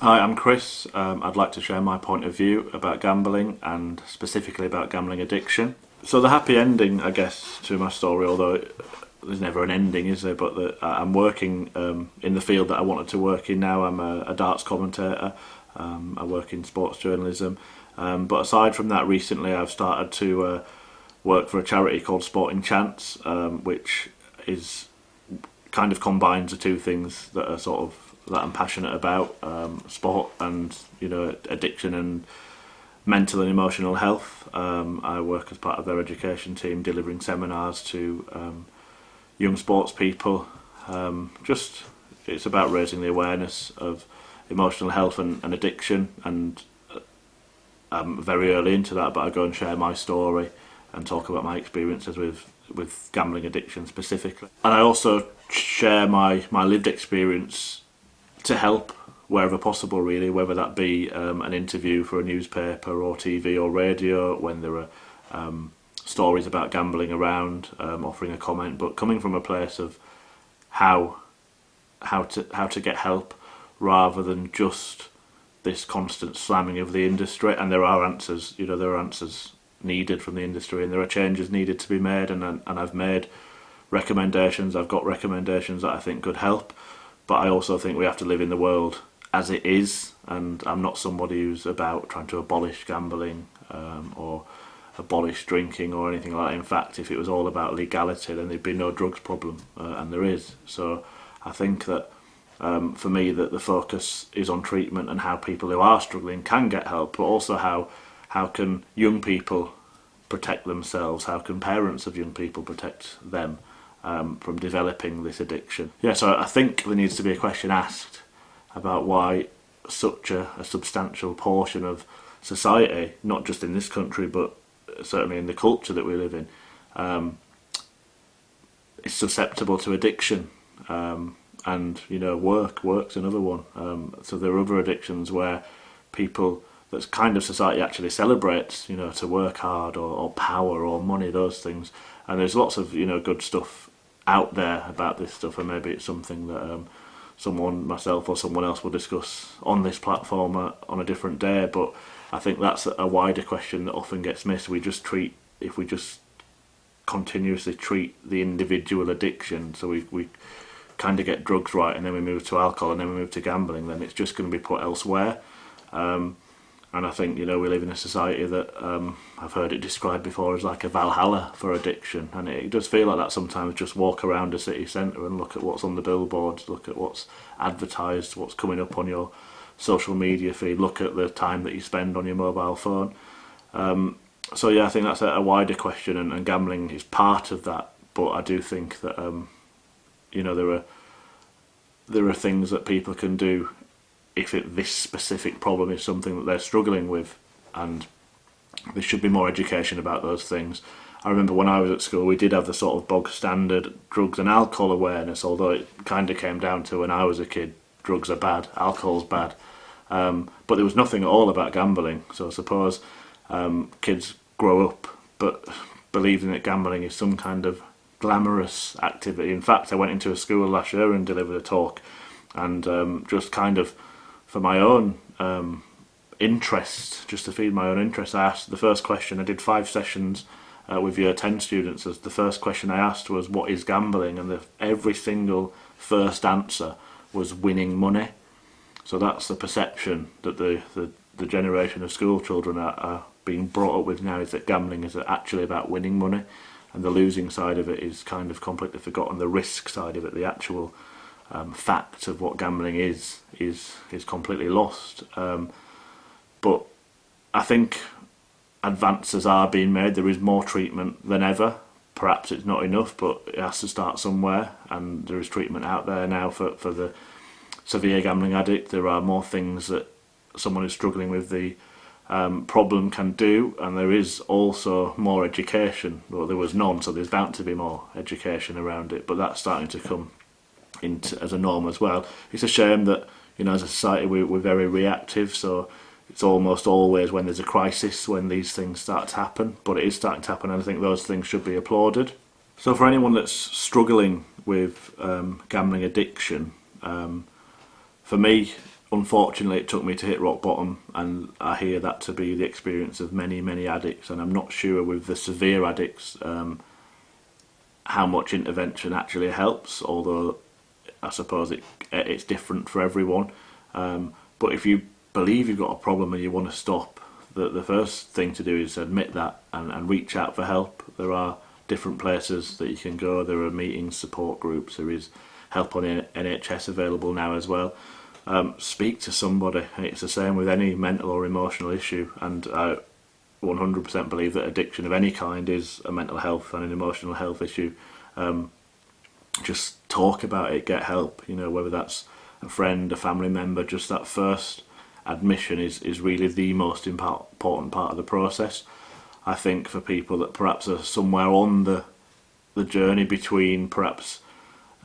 Hi, I'm Chris. I'd like to share my point of view about gambling and specifically about gambling addiction. So the happy ending, I guess, to my story, although there's never an ending, is there? But I'm working in the field that I wanted to work in now. I'm a darts commentator. I work in sports journalism. But aside from that, recently I've started to work for a charity called Sporting Chance, which is kind of combines the two things that are sort of that I'm passionate about, sport and addiction and mental and emotional health. I work as part of their education team, delivering seminars to young sports people. Just it's about raising the awareness of emotional health and addiction, and I'm very early into that, but I go and share my story and talk about my experiences with gambling addiction specifically. And I also share my lived experience to help wherever possible, really, whether that be an interview for a newspaper or TV or radio, when there are stories about gambling around, offering a comment, but coming from a place of how to get help rather than just this constant slamming of the industry. And there are answers, there are answers needed from the industry, and there are changes needed to be made, and I've made recommendations. I've got recommendations that I think could help, but I also think we have to live in the world as it is, and I'm not somebody who's about trying to abolish gambling or abolish drinking or anything like that. In fact, if it was all about legality, then there'd be no drugs problem, and there is. So I think that for me that the focus is on treatment and how people who are struggling can get help, but also how can young people protect themselves, how can parents of young people protect them from developing this addiction. Yeah, so I think there needs to be a question asked about why such a substantial portion of society, not just in this country but certainly in the culture that we live in, is susceptible to addiction. And work's another one. So there are other addictions where people, that's kind of society actually celebrates, to work hard or power or money, those things. And there's lots of good stuff out there about this stuff, and maybe it's something that myself or someone else will discuss on this platform on a different day. But I think that's a wider question that often gets missed. If we just continuously treat the individual addiction, so we kind of get drugs right, and then we move to alcohol, and then we move to gambling, then it's just going to be put elsewhere. And I think we live in a society that I've heard it described before as like a Valhalla for addiction, and it does feel like that sometimes. Just walk around a city centre and look at what's on the billboards, look at what's advertised, what's coming up on your social media feed, look at the time that you spend on your mobile phone. So yeah, I think that's a wider question, and gambling is part of that. But I do think that there are things that people can do if this specific problem is something that they're struggling with, and there should be more education about those things. I remember when I was at school, we did have the sort of bog standard drugs and alcohol awareness, although it kind of came down to, when I was a kid, drugs are bad, alcohol's bad. But there was nothing at all about gambling. So I suppose kids grow up but believing that gambling is some kind of glamorous activity. In fact, I went into a school last year and delivered a talk, and just kind of for my own interest, just to feed my own interest, I asked the first question. I did 5 sessions with year 10 students. As the first question I asked was, what is gambling? And every single first answer was winning money. So that's the perception that the generation of school children are being brought up with now, is that gambling is actually about winning money, and the losing side of it is kind of completely forgotten. The risk side of it, the actual fact of what gambling is completely lost. But I think advances are being made. There is more treatment than ever. Perhaps it's not enough, but it has to start somewhere, and there is treatment out there now for the severe gambling addict. There are more things that someone who's struggling with the problem can do, and there is also more education. Well, there was none, so there's bound to be more education around it, but that's starting to come into as a norm as well. It's a shame that as a society we're very reactive, so it's almost always when there's a crisis when these things start to happen, but it is starting to happen, and I think those things should be applauded. So for anyone that's struggling with gambling addiction, for me, unfortunately it took me to hit rock bottom, and I hear that to be the experience of many addicts, and I'm not sure with the severe addicts how much intervention actually helps, although I suppose it's different for everyone. But if you believe you've got a problem and you want to stop, the first thing to do is admit that and reach out for help. There are different places that you can go. There are meetings, support groups, there is help on NHS available now as well. Speak to somebody. It's the same with any mental or emotional issue, and I 100% believe that addiction of any kind is a mental health and an emotional health issue. Just talk about it, get help, whether that's a friend, a family member. Just that first admission is really the most important part of the process. I think for people that perhaps are somewhere on the journey between perhaps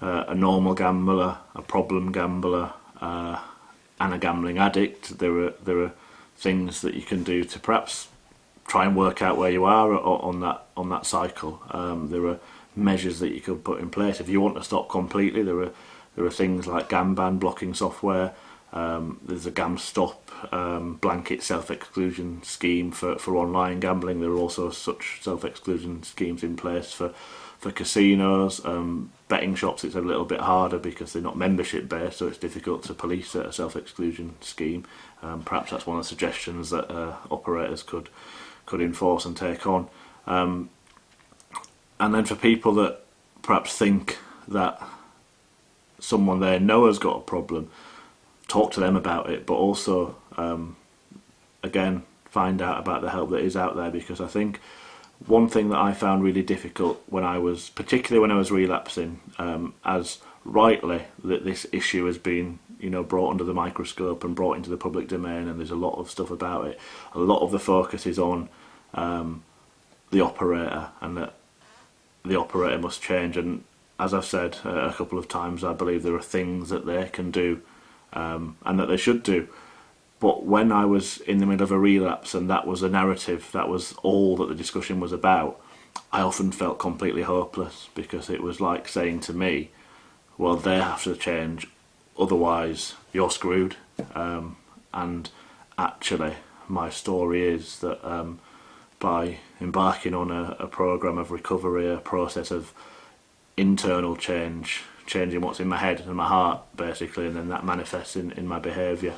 a normal gambler, a problem gambler, and a gambling addict, there are things that you can do to perhaps try and work out where you are on that cycle. There are measures that you could put in place if you want to stop completely. There are things like GamBan blocking software. There's a GamStop blanket self-exclusion scheme for online gambling. There are also such self-exclusion schemes in place for casinos. Betting shops, it's a little bit harder because they're not membership based, so it's difficult to police a self-exclusion scheme. Perhaps that's one of the suggestions that operators could enforce and take on. And then for people that perhaps think that someone they know has got a problem, talk to them about it, but also again find out about the help that is out there, because I think one thing that I found really difficult particularly when I was relapsing, as rightly that this issue has been brought under the microscope and brought into the public domain, and there's a lot of stuff about it. A lot of the focus is on the operator, and that the operator must change. And as I've said a couple of times, I believe there are things that they can do and that they should do. But when I was in the middle of a relapse and that was a narrative, that was all that the discussion was about, I often felt completely hopeless, because it was like saying to me, well, they have to change, otherwise you're screwed. And actually my story is that by embarking on a programme of recovery, a process of internal change, changing what's in my head and my heart basically, and then that manifests in my behaviour,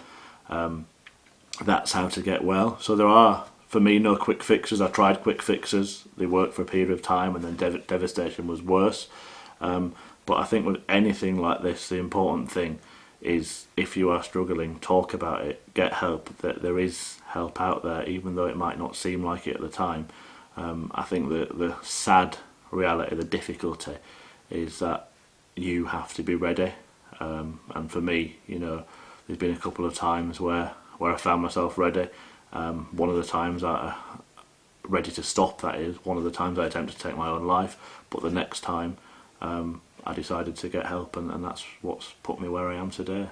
that's how to get well. So there are, for me, no quick fixes. I tried quick fixes, they worked for a period of time, and then devastation was worse. But I think with anything like this, the important thing is, if you are struggling, talk about it, get help. That there is help out there, even though it might not seem like it at the time. I think the sad reality, the difficulty, is that you have to be ready. And for me, there's been a couple of times where I found myself ready. One of the times ready to stop, that is. One of the times I attempted to take my own life, but the next time I decided to get help, and that's what's put me where I am today.